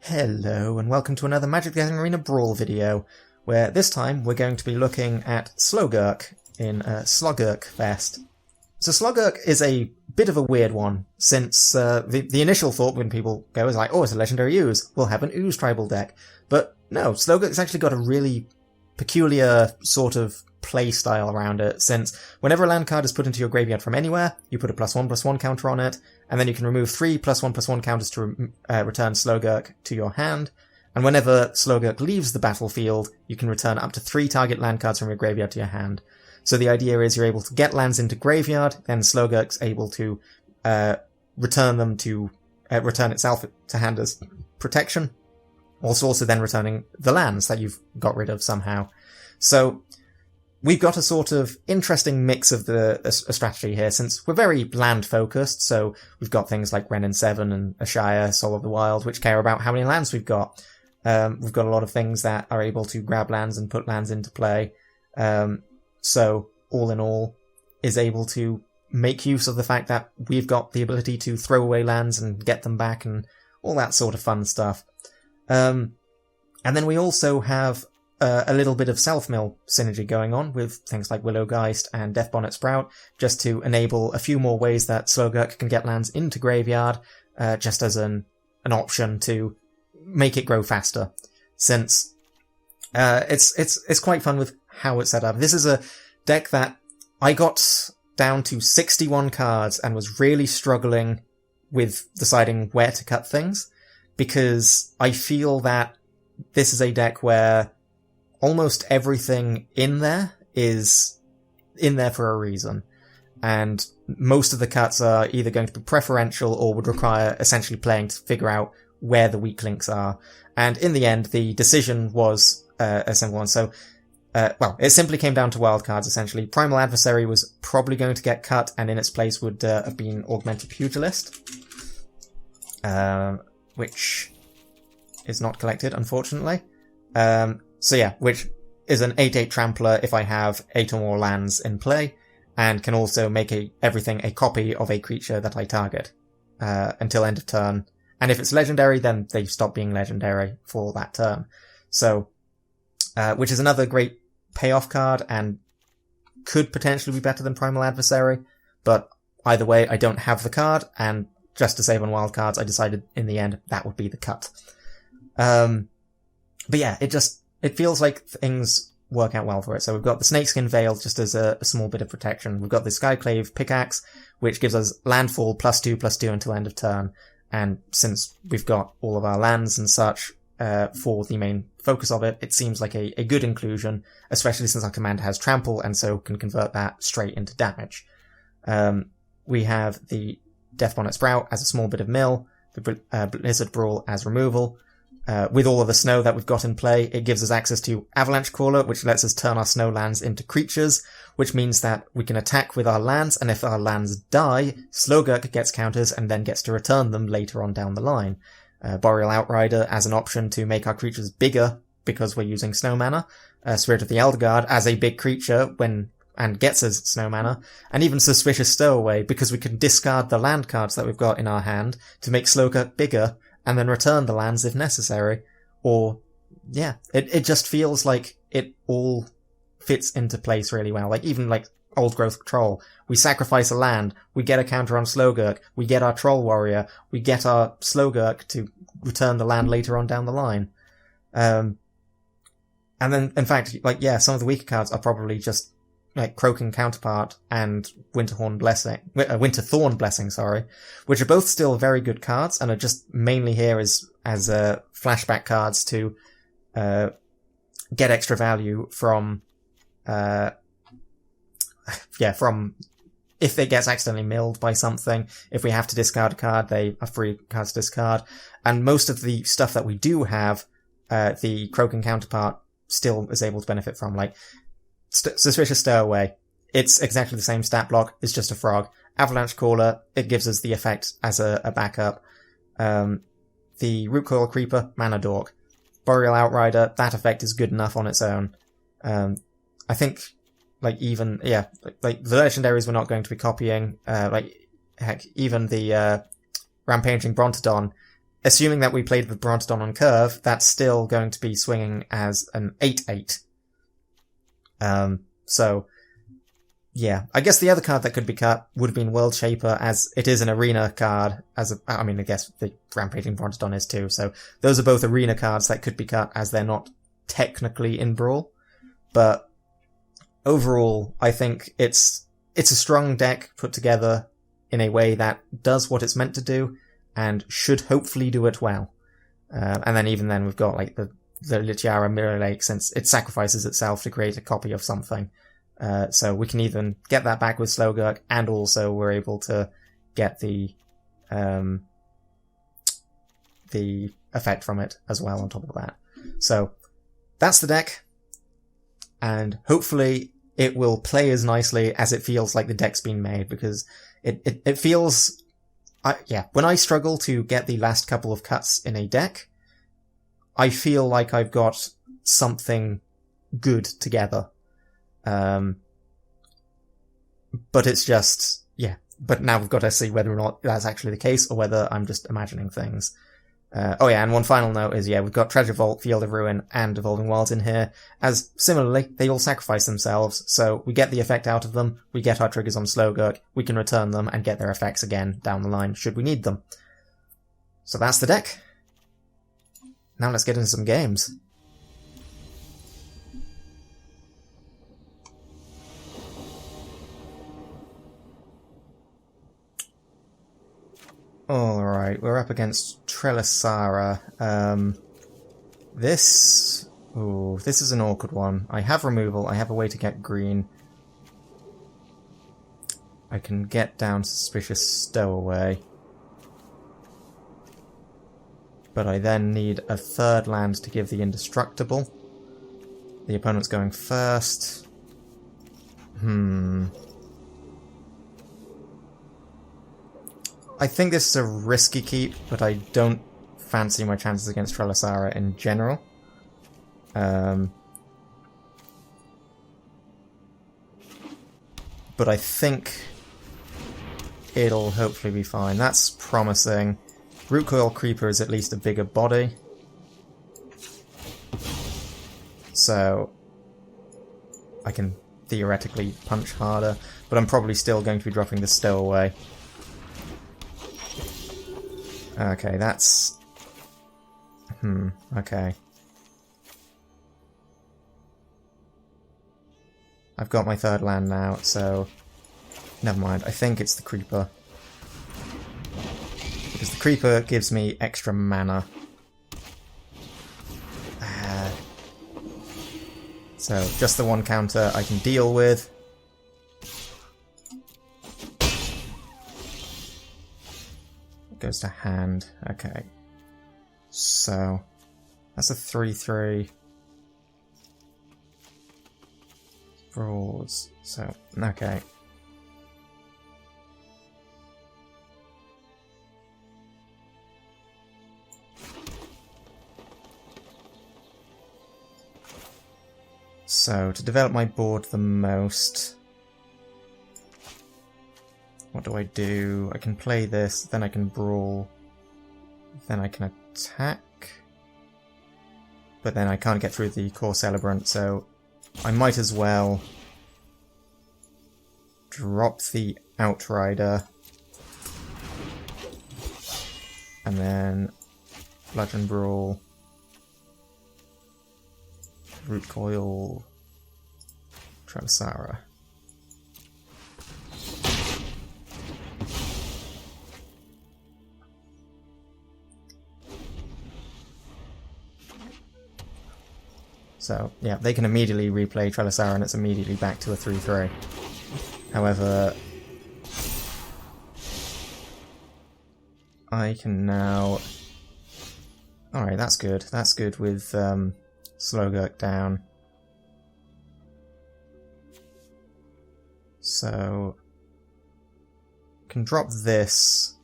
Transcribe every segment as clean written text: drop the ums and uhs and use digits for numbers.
Hello and welcome to another Magic the Gathering Arena Brawl video, where this time we're going to be looking at Slogurk in Slogurk Fest. So Slogurk is a bit of a weird one, since the initial thought when people go is like, oh, it's a legendary ooze, we'll have an ooze tribal deck. But no, Slogurk's actually got a really peculiar sort of play style around it, since whenever a land card is put into your graveyard from anywhere, you put a +1/+1 counter on it, and then you can remove 3 +1/+1 counters to return Slogurk to your hand, and whenever Slogurk leaves the battlefield, you can return up to 3 target land cards from your graveyard to your hand. So the idea is you're able to get lands into graveyard, then Slogurk's able to return them to return itself to hand as protection, also then returning the lands that you've got rid of somehow. So we've got a sort of interesting mix of a strategy here, since we're very land-focused, so we've got things like Wrenn and Seven and Ashaya, Soul of the Wild, which care about how many lands we've got. We've got a lot of things that are able to grab lands and put lands into play. So, all in all, is able to make use of the fact that we've got the ability to throw away lands and get them back and all that sort of fun stuff. And then we also have a little bit of self-mill synergy going on with things like Willowgeist and Deathbonnet Sprout, just to enable a few more ways that Slogurk can get lands into graveyard, just as an option to make it grow faster. Since it's quite fun with how it's set up. This is a deck that I got down to 61 cards and was really struggling with deciding where to cut things, because I feel that this is a deck where almost everything in there is in there for a reason, and most of the cuts are either going to be preferential or would require essentially playing to figure out where the weak links are. And in the end, the decision was a simple one. So, it simply came down to wildcards, essentially. Primal Adversary was probably going to get cut, and in its place would have been Augmented Pugilist, which is not collected, unfortunately. So yeah, which is an 8/8 trampler if I have 8 or more lands in play, and can also make everything a copy of a creature that I target, until end of turn. And if it's legendary, then they stop being legendary for that turn. So, which is another great payoff card, and could potentially be better than Primal Adversary, but either way, I don't have the card, and just to save on wild cards, I decided in the end that would be the cut. But yeah, it feels like things work out well for it. So we've got the Snakeskin Veil just as a small bit of protection. We've got the Skyclave Pickaxe, which gives us landfall +2/+2 until end of turn. And since we've got all of our lands and such, for the main focus of it, it seems like a good inclusion, especially since our commander has trample and so can convert that straight into damage. We have the Deathbonnet Sprout as a small bit of mill, the Blizzard Brawl as removal. With all of the snow that we've got in play, it gives us access to Avalanche Caller, which lets us turn our snow lands into creatures, which means that we can attack with our lands, and if our lands die, Slogurk gets counters and then gets to return them later on down the line. Boreal Outrider as an option to make our creatures bigger, because we're using snow mana. Spirit of the Elderguard as a big creature and gets us snow mana. And even Suspicious Stowaway, because we can discard the land cards that we've got in our hand to make Slogurk bigger, and then return the lands if necessary. Or, yeah, it just feels like it all fits into place really well. Like, even like Old Growth Troll. We sacrifice a land, we get a counter on Slogurk, we get our Troll Warrior, we get our Slogurk to return the land later on down the line. And then, in fact, like, yeah, some of the weaker cards are probably just like Croaking Counterpart and Winterthorn Blessing, which are both still very good cards and are just mainly here as flashback cards to get extra value from if it gets accidentally milled by something. If we have to discard a card, they are free cards to discard. And most of the stuff that we do have, the Croaking Counterpart still is able to benefit from, like Suspicious Stowaway. It's exactly the same stat block, it's just a frog. Avalanche Caller, it gives us the effect as a backup. The Root Coil Creeper, Mana Dork. Boreal Outrider, that effect is good enough on its own. I think, like, even, yeah, like the legendaries we're not going to be copying, like, heck, even the Rampaging Brontodon assuming that we played with Brontodon on curve, that's still going to be swinging as an 8/8. So, yeah. I guess the other card that could be cut would have been World Shaper, as it is an arena card. I mean, I guess the Rampaging Brontodon is too. So those are both arena cards that could be cut, as they're not technically in Brawl. But overall, I think it's a strong deck put together in a way that does what it's meant to do, and should hopefully do it well. And then even then we've got like the Lichiara Mirror Lake, since it sacrifices itself to create a copy of something. So we can even get that back with Slogurk, and also we're able to get the effect from it as well on top of that. So that's the deck, and hopefully it will play as nicely as it feels like the deck's been made, because it feels... when I struggle to get the last couple of cuts in a deck, I feel like I've got something good together. But it's just, but now we've got to see whether or not that's actually the case, or whether I'm just imagining things. And one final note is, we've got Treasure Vault, Field of Ruin, and Evolving Wilds in here, as similarly, they all sacrifice themselves, so we get the effect out of them, we get our triggers on Slogurk, we can return them and get their effects again down the line, should we need them. So that's the deck. Now let's get into some games. Alright, we're up against Trelasarra. This is an awkward one. I have removal, I have a way to get green. I can get down Suspicious Stowaway. But I then need a third land to give the Indestructible. The opponent's going first. I think this is a risky keep, but I don't fancy my chances against Trelasarra in general. But I think it'll hopefully be fine. That's promising. Root Coil Creeper is at least a bigger body. So I can theoretically punch harder, but I'm probably still going to be dropping the Stowaway. Okay, that's... okay. I've got my third land now, so... never mind, I think it's the Creeper. Because the Creeper gives me extra mana. So, just the one counter I can deal with. Goes to hand. Okay. So, that's a 3/3. Brawls. So, okay. So, to develop my board the most... what do I do? I can play this, then I can brawl, then I can attack, but then I can't get through the core celebrant, so I might as well drop the Outrider, and then Bludgeon Brawl, Root Coil, Trelasarra. So, yeah, they can immediately replay Trelasarra and it's immediately back to a 3/3. However, I can now... alright, that's good. That's good with Slogurk down. So, can drop this.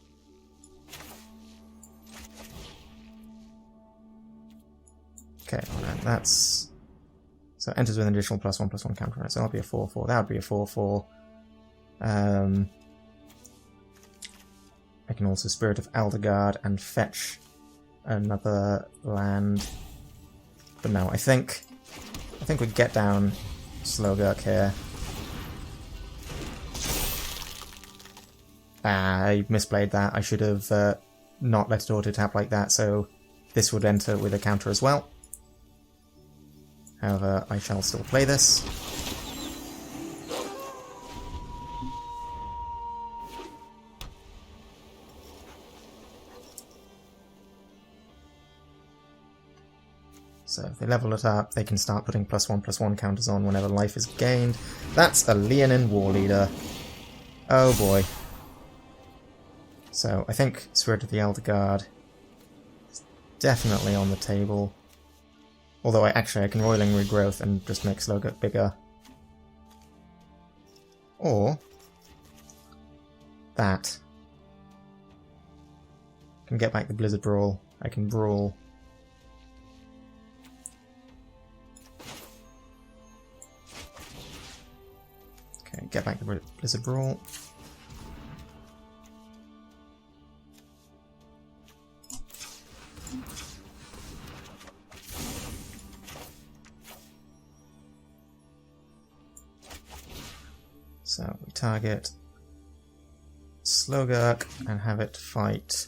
Okay, that's... so enters with an additional +1/+1 counter on it, so that'll be a 4/4. That would be a 4/4. I can also Spirit of Elderguard and fetch another land. But no, I think we get down Slogurk here. Ah, I misplayed that. I should have not let it auto-tap like that, so this would enter with a counter as well. However, I shall still play this. So if they level it up, they can start putting +1/+1 counters on whenever life is gained. That's a Leonin War Leader. Oh boy. So I think Spirit of the Elder Guard is definitely on the table. Although I can Roiling Regrowth and just make Slogurk bigger. Or that. I can get back the Blizzard Brawl. I can Brawl. Okay, get back the Blizzard Brawl. So we target Slogurk and have it fight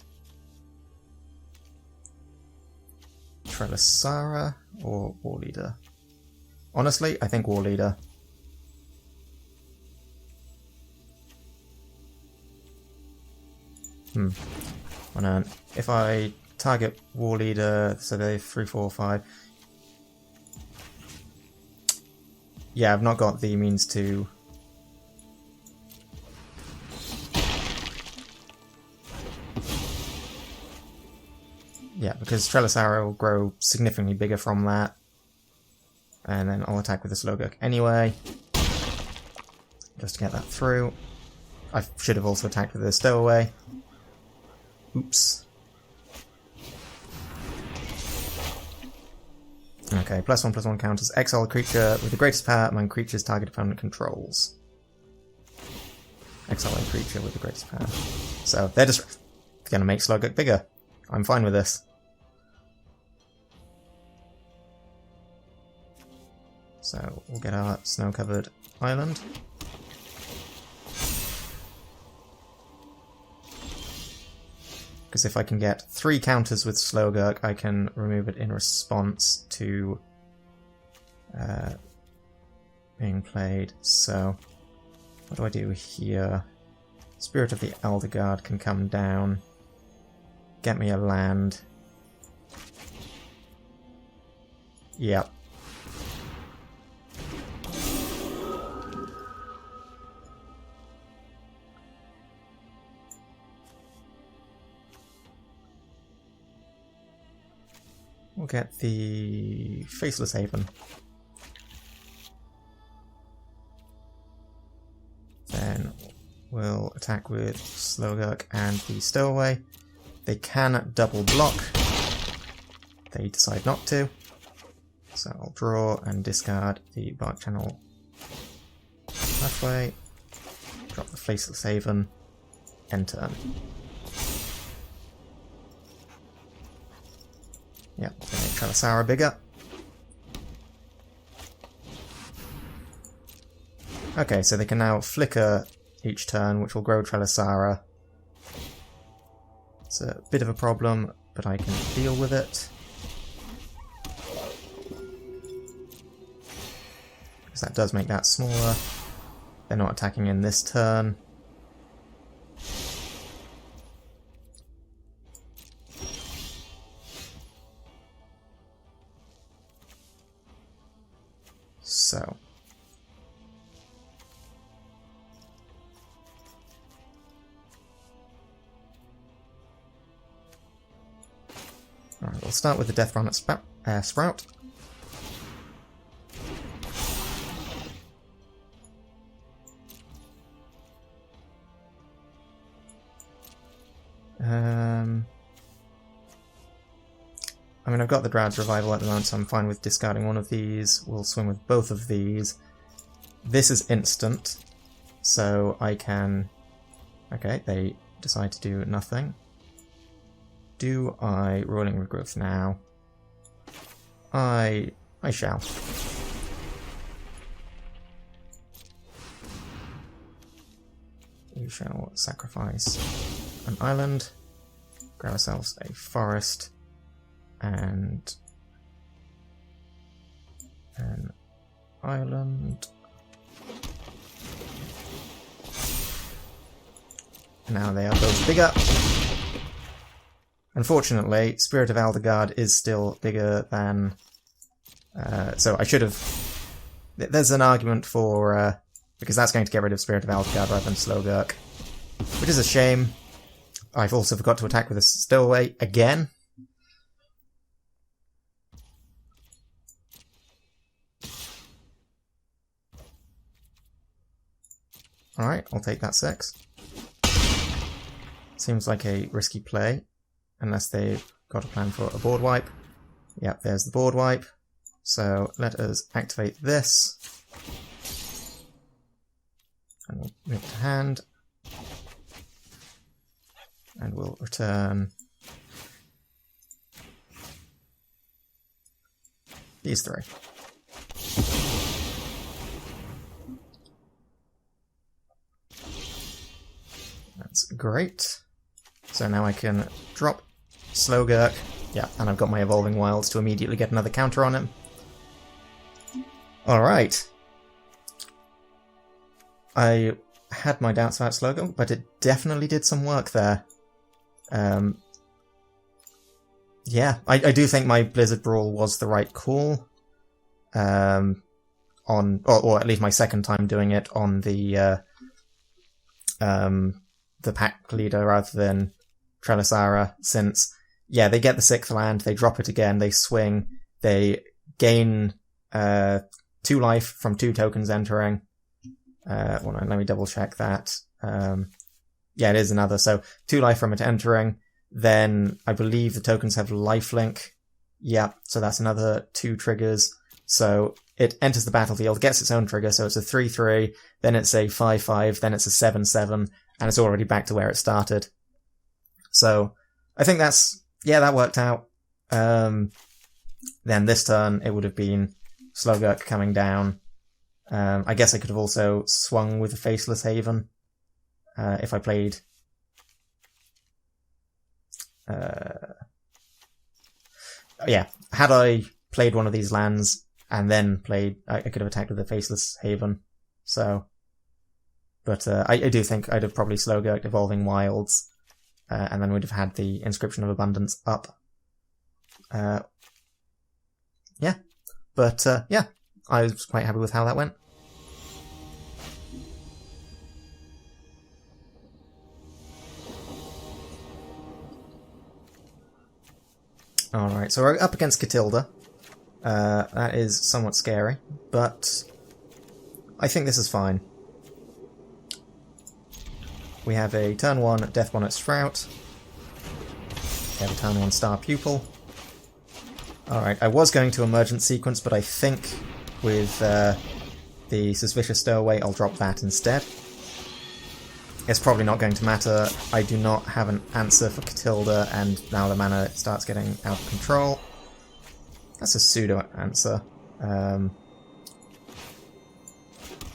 Trelasarra or War Leader. Honestly, I think War Leader. If I target War Leader, so they 3, 4, 5. Yeah, I've not got the means to. Yeah, because Trelasarra will grow significantly bigger from that. And then I'll attack with the Slogurk anyway. Just to get that through. I should have also attacked with the Stowaway. Oops. Okay, +1/+1 counters. Exile a creature with the greatest power among creatures target opponent controls. Exile a creature with the greatest power. So they're just going to make Slogurk bigger. I'm fine with this. So we'll get our snow-covered island. Because if I can get 3 counters with Slogurk, I can remove it in response to being played. So what do I do here? Spirit of the Elder Guard can come down. Get me a land. Yep. We'll get the Faceless Haven. Then we'll attack with Slogurk and the Stowaway. They can double block. They decide not to. So I'll draw and discard the Bark Channel Pathway. Drop the Faceless Haven. End turn. Yep, they make Trelasarra bigger. Okay, so they can now flicker each turn, which will grow Trelasarra. It's a bit of a problem, but I can deal with it. Because that does make that smaller. They're not attacking in this turn. So. Alright, we'll start with the Death Run at Sprout. I mean, I've got the Droughts Revival at the moment, so I'm fine with discarding one of these. We'll swing with both of these. This is instant, so I can... Okay, they decide to do nothing. do I Rolling Regrowth now? I shall. We shall sacrifice an island, grab ourselves a forest, and an island. Now they are both bigger. Unfortunately, Spirit of Aldegard is still bigger than... so I should have... There's an argument for... because that's going to get rid of Spirit of Aldegard rather than Slogurk. Which is a shame. I've also forgot to attack with a Stowaway again. Alright, I'll take that 6. Seems like a risky play, unless they've got a plan for a board wipe. Yep, there's the board wipe. So let us activate this. And we'll move to hand. And we'll return these 3. That's great. So now I can drop Slogurk. Yeah, and I've got my Evolving Wilds to immediately get another counter on him. Alright. I had my doubts about Slogurk, but it definitely did some work there. Yeah, I do think my Blizzard Brawl was the right call. Or at least my second time doing it on the pack leader rather than Trelasarra, since, yeah, they get the 6th land, they drop it again, they swing, they gain 2 life from 2 tokens entering. Let me double check that. Yeah, it is another. So 2 life from it entering. Then I believe the tokens have lifelink. Yeah, so that's another 2 triggers. So it enters the battlefield, gets its own trigger, so it's a 3-3, then it's a 5-5, then it's a 7-7, and it's already back to where it started. So I think that worked out. Then this turn it would have been Slogurk coming down. I guess I could have also swung with a Faceless Haven if I played... yeah, had I played one of these lands and then played... I could have attacked with a Faceless Haven. So... But I do think I'd have probably Slogurked Evolving Wilds, and then we'd have had the Inscription of Abundance up. Yeah. But, yeah, I was quite happy with how that went. Alright, so we're up against Katilda. That is somewhat scary, but I think this is fine. We have a turn 1 Death Bonnet Sprout. We have a turn 1 Star Pupil. Alright, I was going to Emergent Sequence, but I think with the Suspicious Stowaway I'll drop that instead. It's probably not going to matter. I do not have an answer for Katilda, and now the mana starts getting out of control. That's a pseudo answer.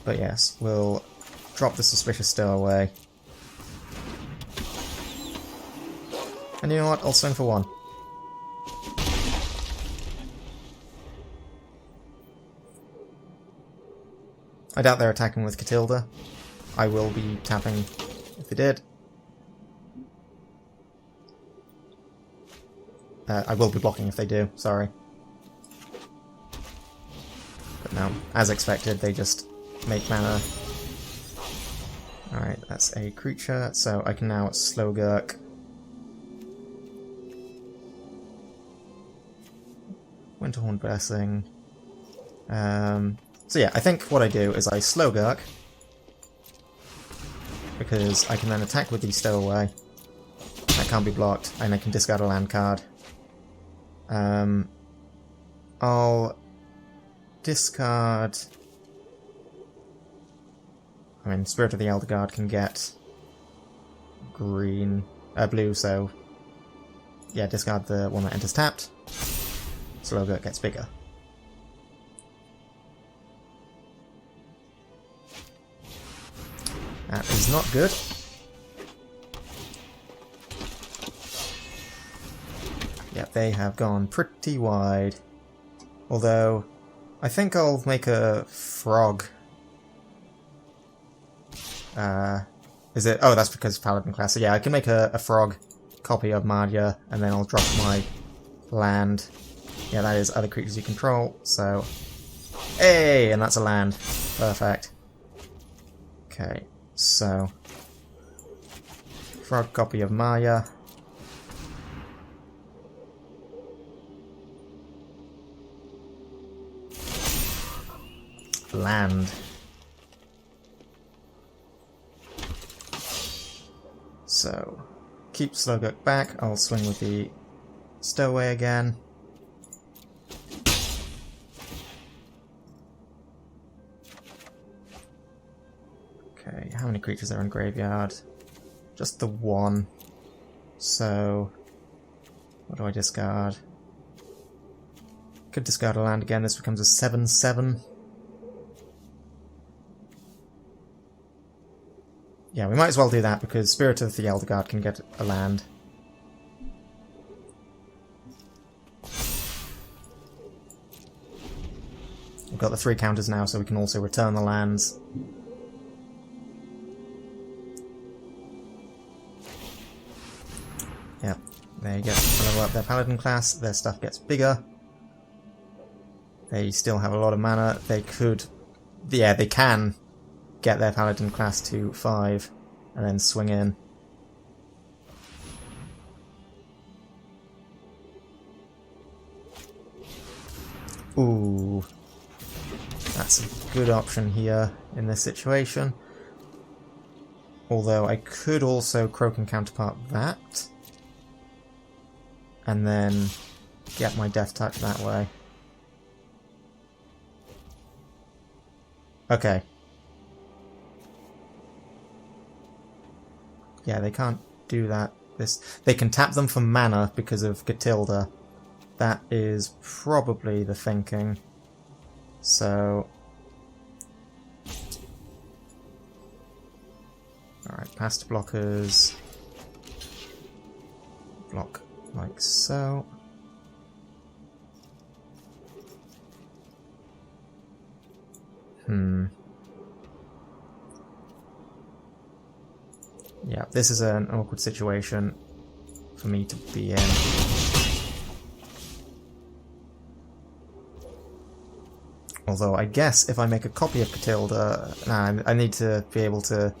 But yes, we'll drop the Suspicious Stowaway. And you know what? I'll swing for 1. I doubt they're attacking with Katilda. I will be tapping if they did. I will be blocking if they do, sorry. But no, as expected, they just make mana. Alright, that's a creature, so I can now Slogurk. Winterhorn Blessing. So yeah, I think what I do is I Slogurk, because I can then attack with the Stowaway. That can't be blocked, and I can discard a land card. I'll discard... I mean, Spirit of the Elder Guard can get blue, so yeah, discard the one that enters tapped. Slogurk gets bigger. That is not good. Yep, they have gone pretty wide. Although, I think I'll make a frog. Is it? Oh, that's because Paladin class. So yeah, I can make a frog copy of Madhya, and then I'll drop my land. Yeah, that is other creatures you control, so... Hey! And that's a land. Perfect. Okay, so... Frog copy of Maya. Land. So, keep Slogurk back. I'll swing with the Stowaway again. Okay, how many creatures are in graveyard? Just the one. So, what do I discard? Could discard a land again. This becomes a 7/7. Yeah, we might as well do that because Spirit of the Elder God can get a land. We've got the 3 counters now, so we can also return the lands. Yep, they get to level up their Paladin class, their stuff gets bigger. They still have a lot of mana. They could... Yeah, they can get their Paladin class to 5 and then swing in. Ooh. That's a good option here in this situation. Although I could also Croak and Counterpart that. And then get my Death Touch that way. Okay. Yeah, they can't do that. They can tap them for mana because of Katilda. That is probably the thinking. So... Alright, past blockers. Block like so. Yeah, this is an awkward situation for me to be in. Although I guess if I make a copy of Katilda... Nah, I need to be able to...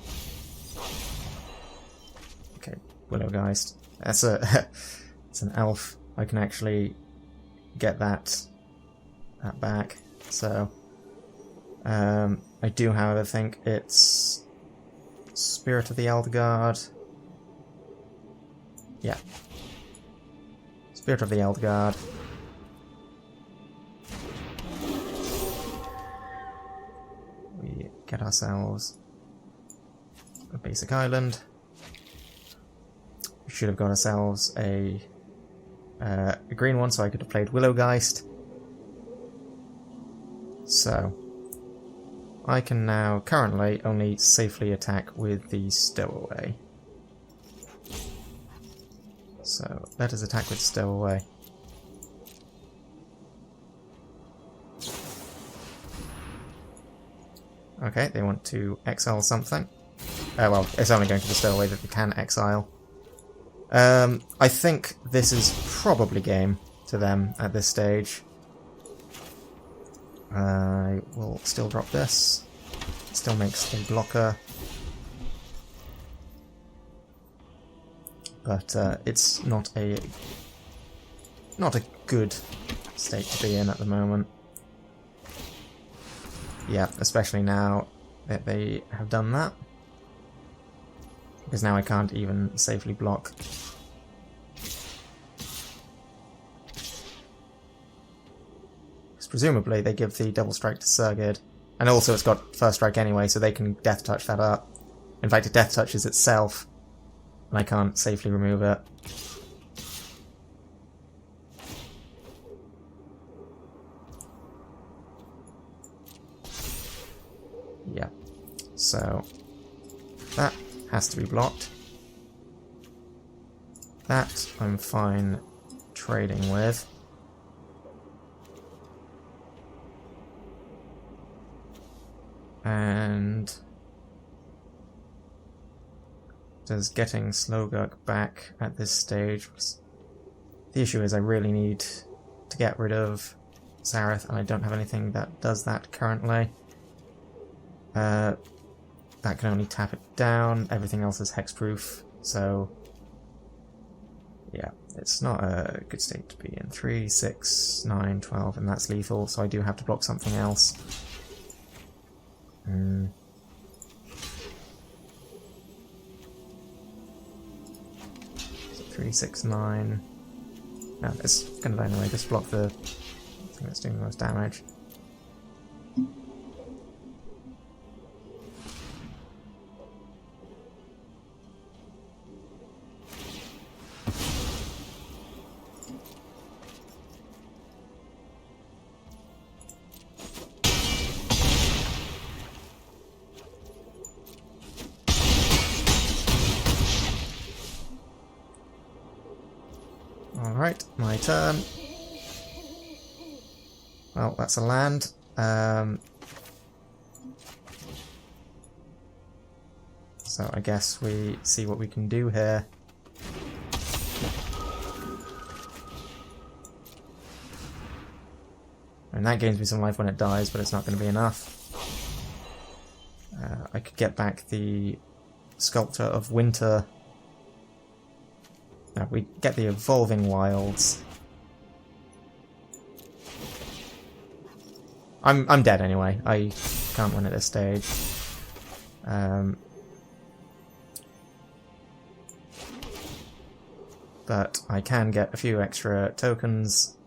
Okay, Willowgeist. That's it's an elf. I can actually get that back. So... I do, however, think it's... Spirit of the Elder God. Yeah. Spirit of the Elder God. We get ourselves a basic island. We should have got ourselves a green one, so I could have played Willowgeist. So... I can now currently only safely attack with the Stowaway. So let us attack with Stowaway. Okay, they want to exile something. Well, it's only going to the Stowaway that they can exile. I think this is probably game to them at this stage. I will still drop this. It still makes a blocker. But it's not a good state to be in at the moment. Yeah, especially now that they have done that. Because now I can't even safely block. Presumably they give the double strike to Tergrid. And also it's got first strike anyway, so they can death touch that up. In fact, it death touches itself, and I can't safely remove it. So that has to be blocked. That I'm fine trading with. And does getting Slogurk back at this stage. The issue is I really need to get rid of Zareth, and I don't have anything that does that currently. That can only tap it down. Everything else is hexproof, so yeah, it's not a good state to be in. 3, 6, 9, 12, and that's lethal, so I do have to block something else. 3, 6, 9. No, it's going to anyway. Just block the thing that's doing the most damage. Alright, my turn. Well, that's a land. So I guess we see what we can do here. And that gains me some life when it dies, but it's not going to be enough. I could get back the Sculptor of Winter. No, we get the Evolving Wilds. I'm dead anyway. I can't win at this stage. But I can get a few extra tokens.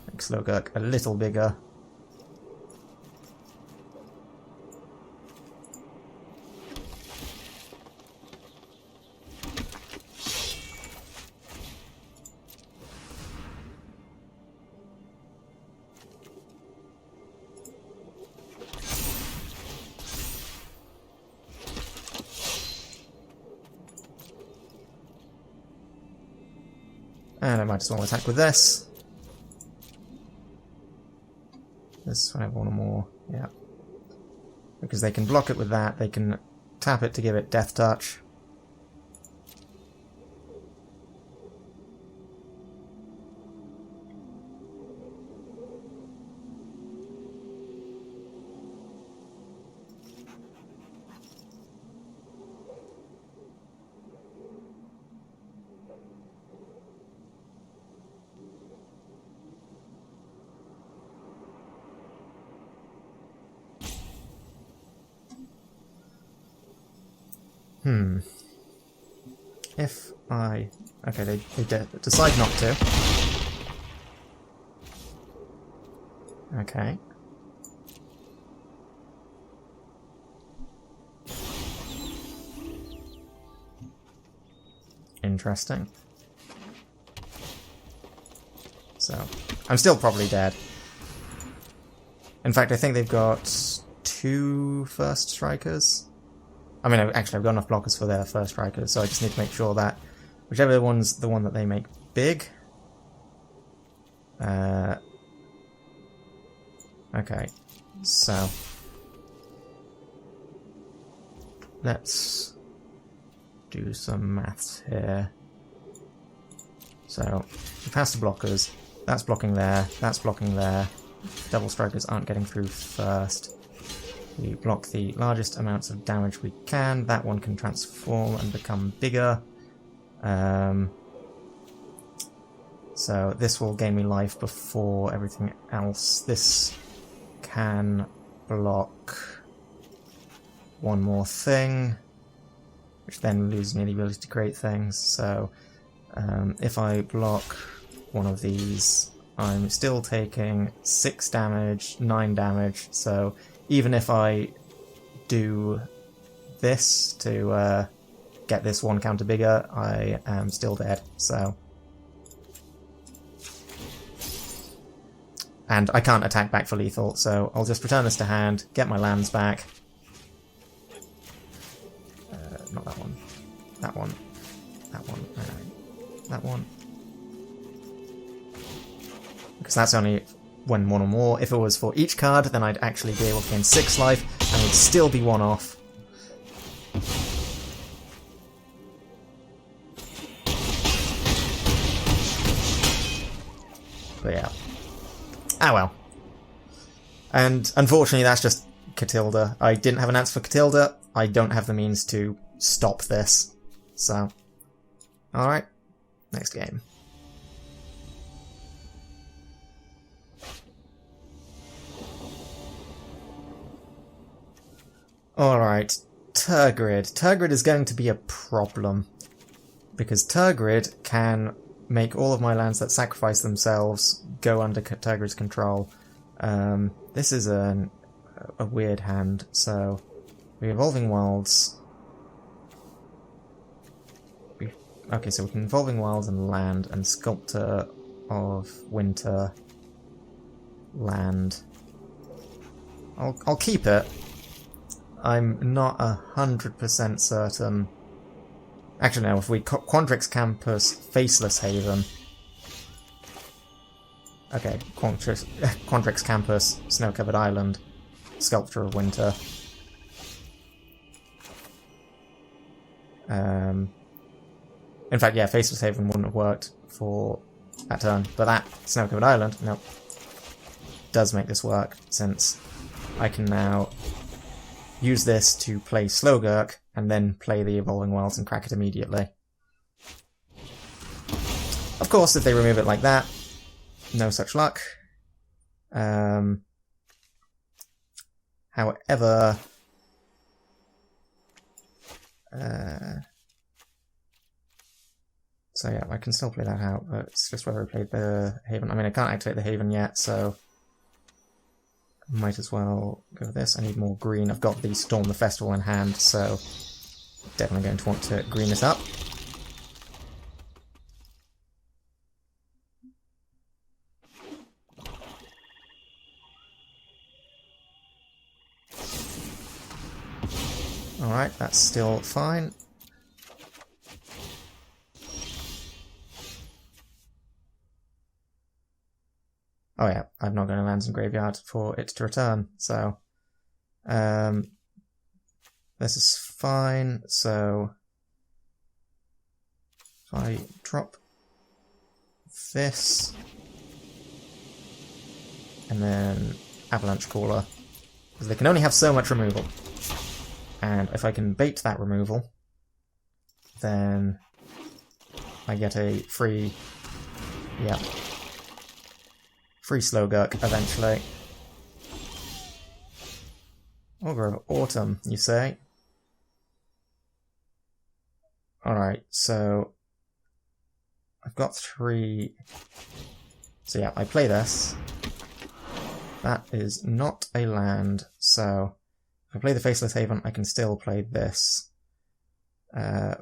Make Slogurk a little bigger. And I might as well attack with this. This one, I have one or more, yeah. Because they can block it with that, they can tap it to give it Death Touch. If I... Okay, they decide not to. Okay. Interesting. So, I'm still probably dead. In fact, I think they've got 2 first strikers. I mean, actually, I've got enough blockers for their first strikers, so I just need to make sure that whichever one's the one that they make big. Okay, so let's do some maths here. So, we pass the blockers. That's blocking there. That's blocking there. Double strikers aren't getting through first. We block the largest amounts of damage we can. That one can transform and become bigger. So this will gain me life before everything else. This can block one more thing, which then loses me the ability to create things. So if I block one of these, I'm still taking 6 damage, 9 damage, so even if I do this to get this one counter bigger, I am still dead, so... And I can't attack back for lethal, so I'll just return this to hand, get my lands back. Not that one. That one. That one. That one. Because that's only when one or more. If it was for each card, then I'd actually be able to gain 6 life, and would still be 1 off. But yeah. Ah well. And unfortunately that's just Katilda. I didn't have an answer for Katilda. I don't have the means to stop this. So, alright. Next game. Alright. Tergrid. Tergrid is going to be a problem. Because Tergrid can make all of my lands that sacrifice themselves go under Tergrid's control. This is a weird hand, so we're Evolving Wilds. Okay, so we can Evolving Wilds and land, and Sculptor of Winter, land. I'll keep it. I'm not 100% certain. Actually, no, if we Quandrix Campus, Faceless Haven. Okay, Quandrix Campus, Snow-Covered Island, Sculptor of Winter. In fact, yeah, Faceless Haven wouldn't have worked for that turn, but that Snow-Covered Island, nope, does make this work, since I can now use this to play Slogurk, and then play the Evolving Wilds and crack it immediately. Of course, if they remove it like that, no such luck. However, so yeah, I can still play that out, but it's just whether I played the Haven. I mean, I can't activate the Haven yet, so might as well go with this. I need more green. I've got the Storm the Festival in hand, so definitely going to want to green this up. Alright, that's still fine. Oh yeah, I'm not going to land in graveyard for it to return, so this is fine. So if I drop this and then Avalanche Caller, because they can only have so much removal, and if I can bait that removal, then I get a free, yeah, free Slogurk eventually. Augur of Autumn, you say? Alright, so I've got 3. So yeah, I play this. That is not a land, so if I play the Faceless Haven, I can still play this.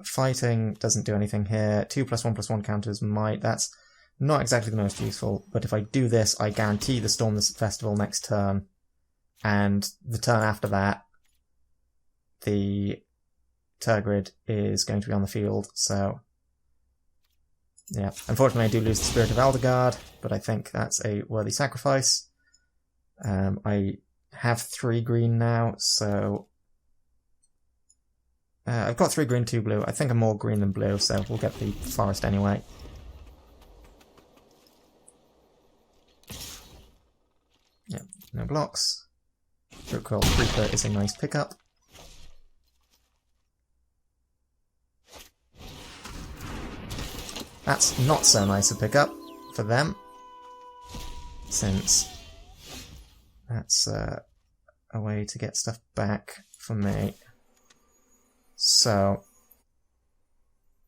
Fighting doesn't do anything here. 2+1/+1 counters might. That's not exactly the most useful, but if I do this, I guarantee the Storm the Festival next turn, and the turn after that, the Tergrid is going to be on the field, so yeah. Unfortunately, I do lose the Spirit of Aldegard, but I think that's a worthy sacrifice. I have 3 green now, so I've got 3 green, 2 blue. I think I'm more green than blue, so we'll get the forest anyway. Yeah, no blocks. Brookquill Creeper is a nice pickup. That's not so nice a pickup for them, since that's a way to get stuff back for me. So,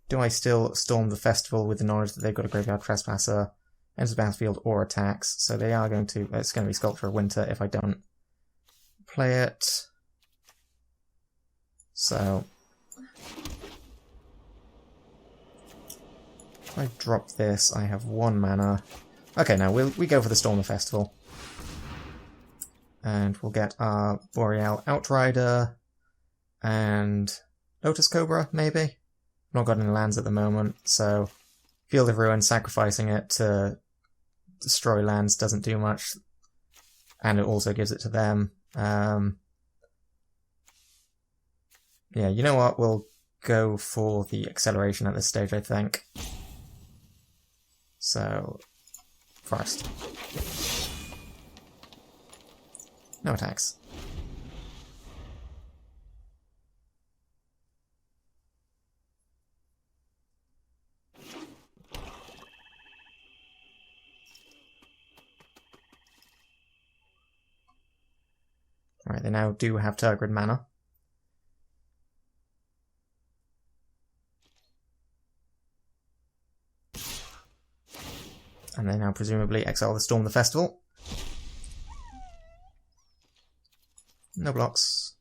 do I still Storm the Festival with the knowledge that they've got a Graveyard Trespasser, enters the battlefield, or attacks? So they are going to, it's going to be Sculptor of Winter if I don't play it. So, if I drop this, I have 1 mana. Okay, now we go for the Storm the Festival. And we'll get our Boreal Outrider and Lotus Cobra, maybe? Not got any lands at the moment, so Field of Ruin, sacrificing it to destroy lands doesn't do much, and it also gives it to them. Yeah, you know what? We'll go for the acceleration at this stage, I think. So, first. No attacks. Alright, they now do have Tergrid mana. And they now presumably exile the Storm the Festival. No blocks.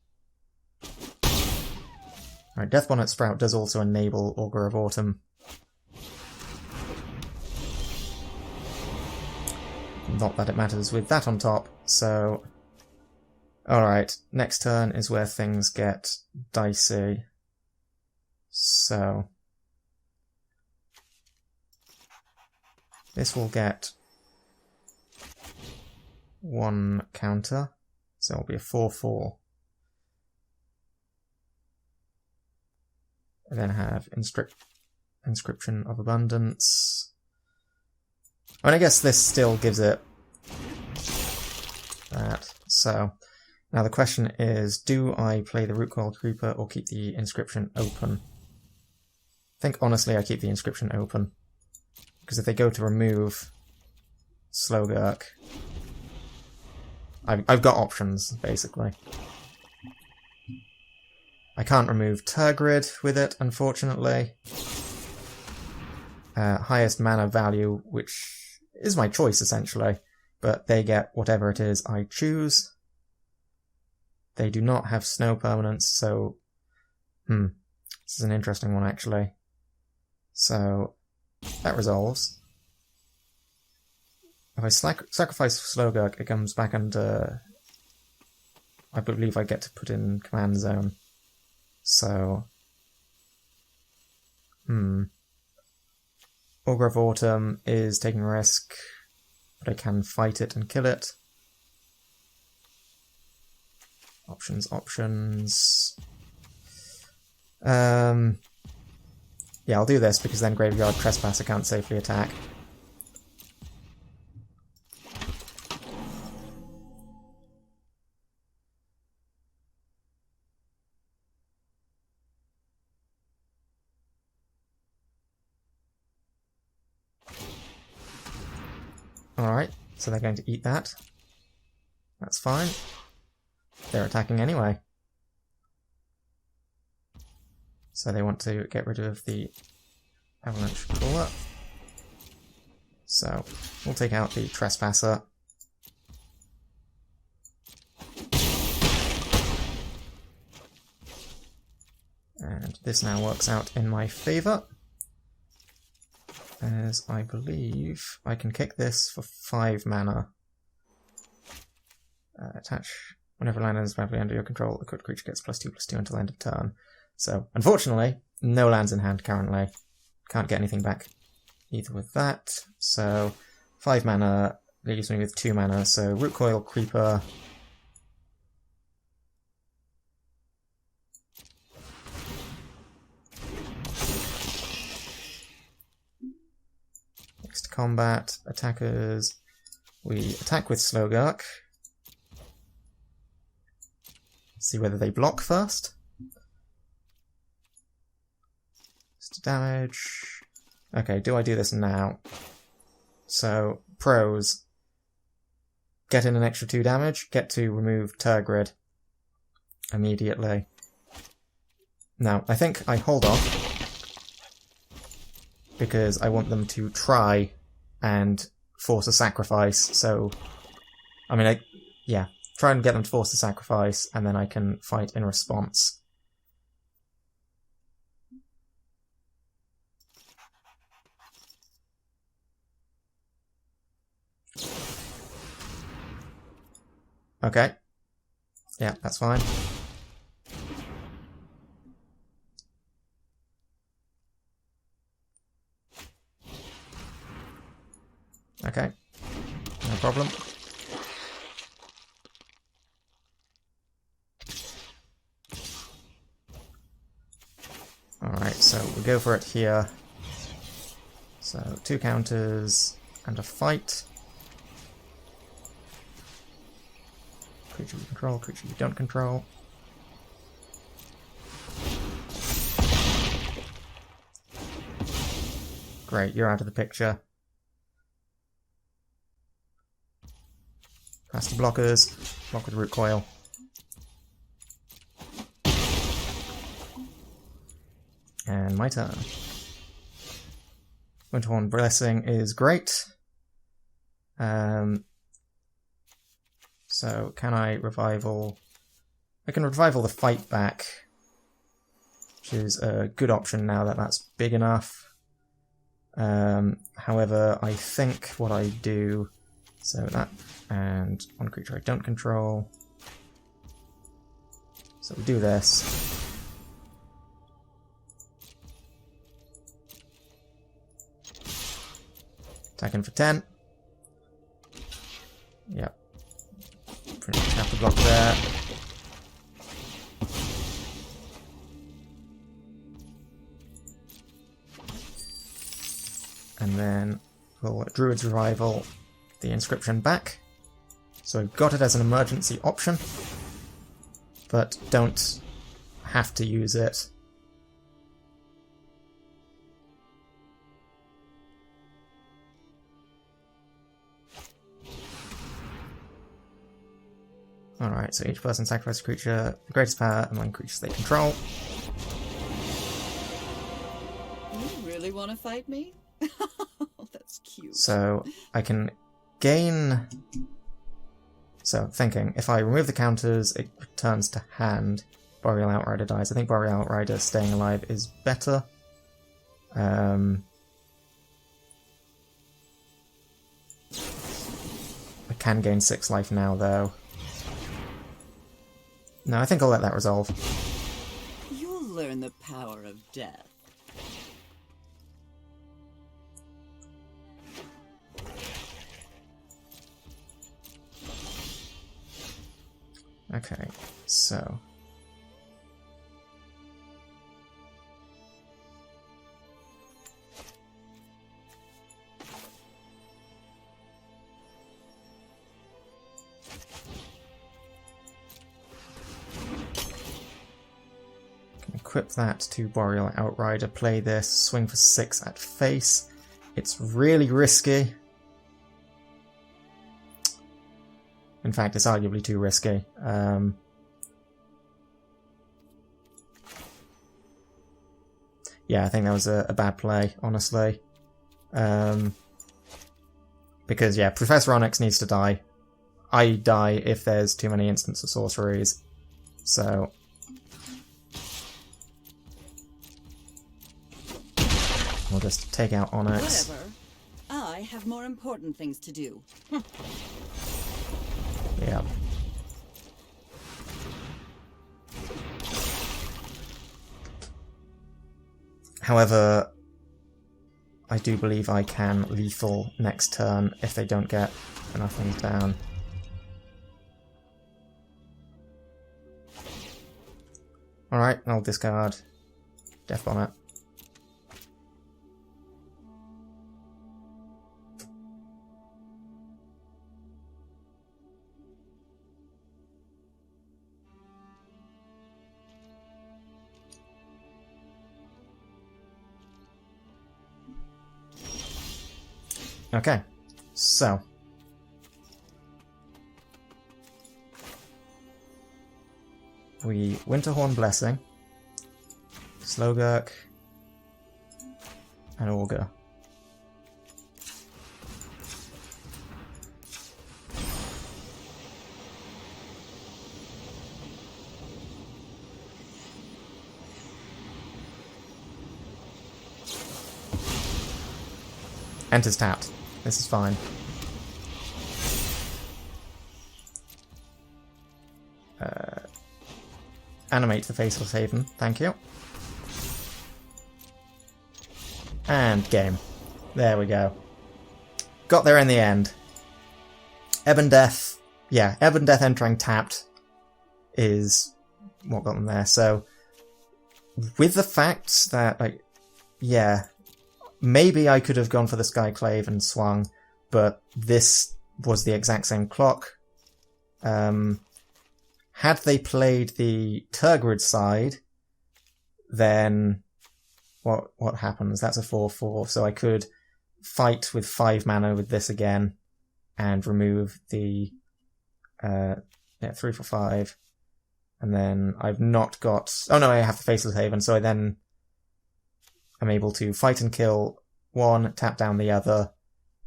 Alright, Death Bonnet Sprout does also enable Augur of Autumn. Not that it matters with that on top, so... Alright, next turn is where things get dicey. So... This will get one counter, so it'll be a 4/4. And then have Inscription of Abundance. And I guess this still gives it that. So now the question is, do I play the Root Coil Creeper or keep the Inscription open? I think honestly I keep the Inscription open. Because if they go to remove Slogurk, I've got options, basically. I can't remove Tergrid with it, unfortunately. Highest mana value, which is my choice, essentially. But they get whatever it is I choose. They do not have snow permanents, so... This is an interesting one, actually. So... that resolves. If I sacrifice Slogurk, it comes back under... I believe I get to put in Command Zone. So... Augur of Autumn is taking a risk, but I can fight it and kill it. Options. Yeah, I'll do this because then Graveyard Trespasser can't safely attack. Alright, so they're going to eat that. That's fine. They're attacking anyway. So they want to get rid of the Avalanche Crawler. So we'll take out the Trespasser. And this now works out in my favour, as I believe I can kick this for 5 mana. Attach whenever land is rapidly under your control, the equipped creature gets +2/+2 until end of turn. So, unfortunately, no lands in hand currently. Can't get anything back either with that. So, 5 mana leaves me with 2 mana. So, Root Coil Creeper. Next combat, attackers. We attack with Slogurk. See whether they block first. Damage. Okay, do I do this now? So, pros. Get in an extra 2 damage. Get to remove Tergrid immediately. Now, I think I hold off because I want them to try and force a sacrifice. So, I mean, yeah, try and get them to force a sacrifice, and then I can fight in response. Okay, Yeah, that's fine. Okay, no problem. Alright, so we go for it here. So 2 counters and a fight. Creature you control, creature you don't control. Great, you're out of the picture. Pass to blockers. Block with Root Coil. And my turn. Winterhorn Blessing is great. So can I revival? I can revival the fight back, which is a good option now that that's big enough. However, I think what I do, so that and one creature I don't control. So we do this. Attacking for 10. Yep. Pretty much have to block there. And then we'll Druid's Revival the inscription back. So I've got it as an emergency option, but don't have to use it. Alright, so each person sacrifices a creature, the greatest power among creatures they control. You really want to fight me? That's cute. So I can gain... So, thinking, if I remove the counters, it returns to hand. Boreal Outrider dies. I think Boreal Outrider staying alive is better. I can gain 6 life now, though. No, I think I'll let that resolve. You'll learn the power of death. Okay, so... equip that to Boreal Outrider, play this, swing for 6 at face. It's really risky. In fact, it's arguably too risky. Yeah, I think that was a bad play, honestly. Because, yeah, Professor Onyx needs to die. I die if there's too many instants of sorceries. So... we'll just take out Onyx. Whatever. I have more important things to do. Yeah. However, I do believe I can lethal next turn if they don't get enough things down. Alright, I'll discard Death Bonnet. Okay, so we Winterhorn Blessing, Slogurk, and Augur. Enters tapped. This is fine. animate the Faceless Haven. Thank you. And game. There we go. Got there in the end. Ebon Death. Yeah, Ebon Death entering tapped is what got them there. So, with the facts that, like, yeah, maybe I could have gone for the Skyclave and swung, but this was the exact same clock. Had they played the Tergrid side, then what happens? That's a 4/4, so I could fight with 5 mana with this again and remove the 3 for 5. And then I've not got... Oh no, I have the Faceless Haven, so I'm able to fight and kill one, tap down the other,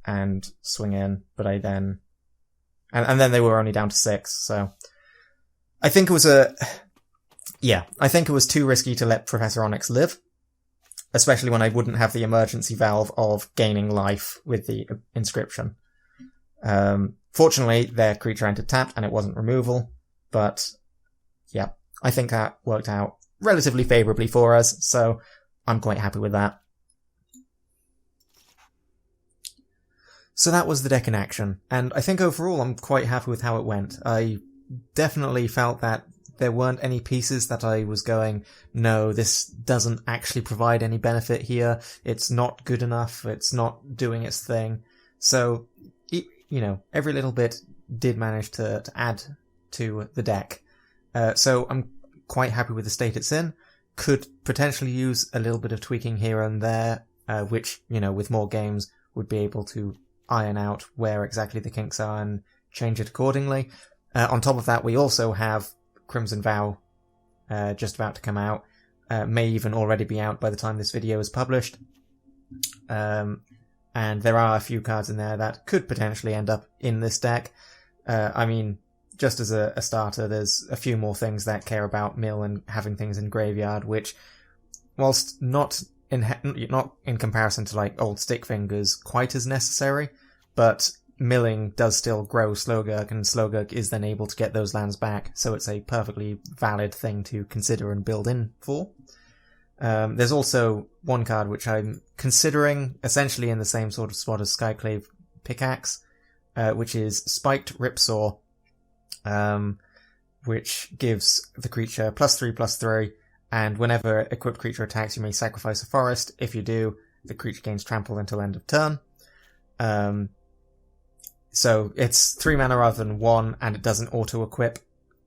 and swing in. But I then... And then they were only down to 6, so... I think it was I think it was too risky to let Professor Onyx live. Especially when I wouldn't have the emergency valve of gaining life with the inscription. Fortunately, their creature entered tapped and it wasn't removal, but yeah, I think that worked out relatively favourably for us, so I'm quite happy with that. So that was the deck in action, and I think overall I'm quite happy with how it went. I definitely felt that there weren't any pieces that I was going, no, this doesn't actually provide any benefit here, it's not good enough, it's not doing its thing. So, every little bit did manage to add to the deck. So I'm quite happy with the state it's in. Could potentially use a little bit of tweaking here and there, which, with more games would be able to iron out where exactly the kinks are and change it accordingly. On top of that, we also have Crimson Vow just about to come out. May even already be out by the time this video is published. And there are a few cards in there that could potentially end up in this deck. Just as a starter, there's a few more things that care about mill and having things in graveyard, which, whilst not in comparison to like old stick fingers, quite as necessary, but milling does still grow Slogurk, and Slogurk is then able to get those lands back, so it's a perfectly valid thing to consider and build in for. There's also one card which I'm considering, essentially in the same sort of spot as Skyclave Pickaxe, which is Spiked Ripsaw, which gives the creature +3/+3, and whenever equipped creature attacks, you may sacrifice a forest. If you do, the creature gains trample until end of turn. So it's 3 mana rather than 1, and it doesn't auto-equip,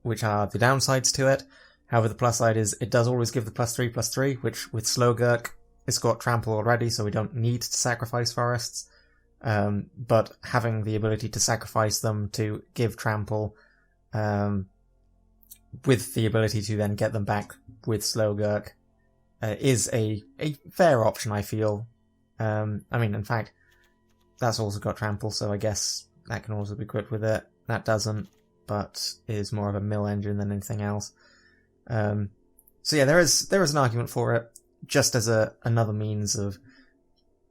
which are the downsides to it. However, the plus side is it does always give the +3/+3, which with Slogurk, it's got trample already, so we don't need to sacrifice forests. But having the ability to sacrifice them to give trample, with the ability to then get them back with Slogurk, is a fair option, I feel. In fact, that's also got trample, so I guess that can also be equipped with it. That doesn't, but is more of a mill engine than anything else. So yeah, there is an argument for it, just as another means of,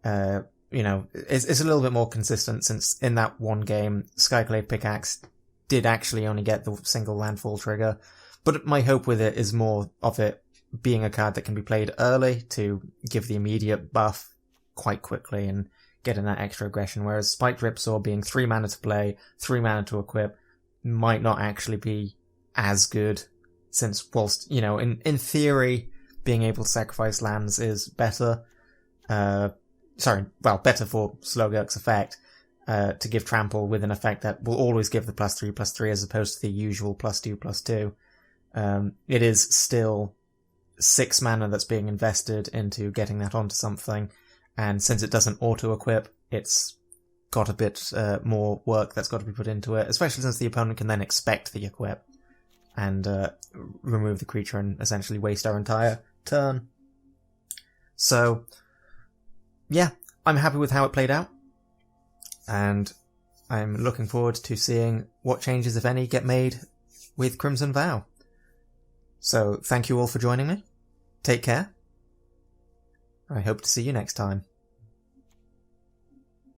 it's a little bit more consistent, since in that one game, Skyclave Pickaxe did actually only get the single landfall trigger, but my hope with it is more of it being a card that can be played early to give the immediate buff quite quickly and getting that extra aggression, whereas Spiked Ripsaw being 3 mana to play, 3 mana to equip, might not actually be as good, since whilst, in theory, being able to sacrifice lands is better, better for Slogurk's effect, to give trample with an effect that will always give the +3/+3 as opposed to the usual +2/+2. It is still 6 mana that's being invested into getting that onto something, and since it doesn't auto-equip, it's got a bit more work that's got to be put into it, especially since the opponent can then expect the equip and remove the creature and essentially waste our entire turn. So, yeah, I'm happy with how it played out, and I'm looking forward to seeing what changes, if any, get made with Crimson Vow. So, thank you all for joining me. Take care. I hope to see you next time.